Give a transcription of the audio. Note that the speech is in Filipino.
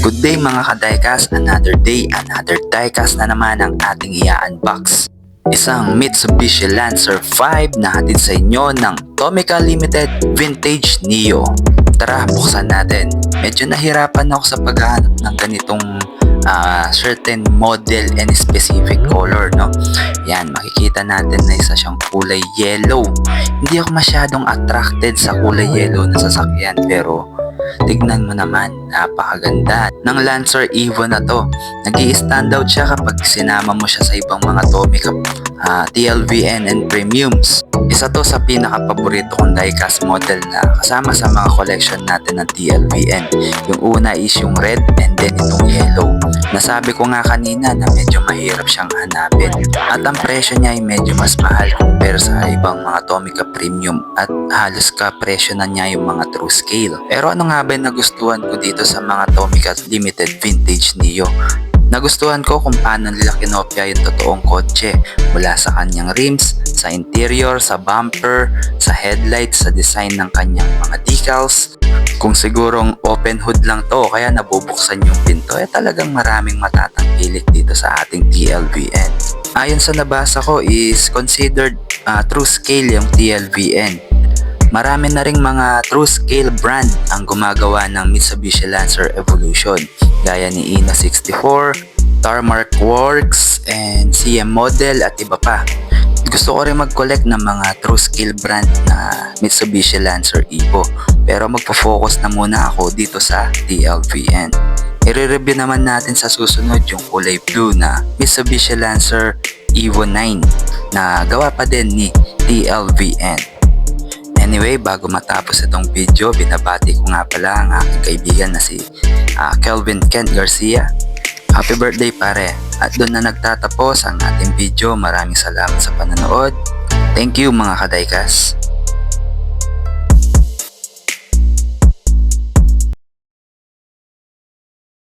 Good day mga kadaykas, another day, another diecast na naman ang ating i-unbox. Isang Mitsubishi Lancer 5 na hatid sa inyo ng Tomica Limited Vintage Neo. Tara, buksan natin. Medyo nahirapan ako sa paghahanap ng ganitong certain model and specific color, no? Yan, makikita natin na isa siyang kulay yellow. Hindi ako masyadong attracted sa kulay yellow na sasakyan, pero tignan mo naman, napakaganda ng Lancer Evo na to. Nag-i-stand out siya kapag sinama mo siya sa ibang mga Tomica TLVN and premiums. Isa to sa pinaka-paborito kong diecast model na kasama sa mga collection natin ng TLVN. Yung una is yung red and then itong yellow. Nasabi ko nga kanina na medyo mahirap siyang hanapin at ang presyo niya ay medyo mas mahal compare sa ibang mga Tomica premium at halos ka-presyo na niya yung mga true scale. Pero ano nga ba yung nagustuhan ko dito sa mga Tomica Limited Vintage Neo? Nagustuhan ko kung paano nila kinopya yung totoong kotse mula sa kanyang rims, sa interior, sa bumper, sa headlights, sa design ng kanyang mga decals. Kung sigurong open hood lang to kaya nabubuksan yung pinto, talagang maraming matatangkilik dito sa ating TLVN. Ayon sa nabasa ko is considered true scale yung TLVN. Marami na ring mga true scale brand ang gumagawa ng Mitsubishi Lancer Evolution gaya ni Ina 64, Tarmac Works, and CM Model at iba pa. Gusto ko rin mag-collect ng mga true scale brand na Mitsubishi Lancer Evo, pero magpo-focus na muna ako dito sa TLVN. I-review naman natin sa susunod yung kulay blue na Mitsubishi Lancer Evo 9 na gawa pa din ni TLVN. Anyway, bago matapos itong video, binabati ko nga pala ang aking kaibigan na si Kelvin Kent Garcia. Happy birthday pare! At doon na nagtatapos ang ating video. Maraming salamat sa panonood. Thank you mga kadaykas!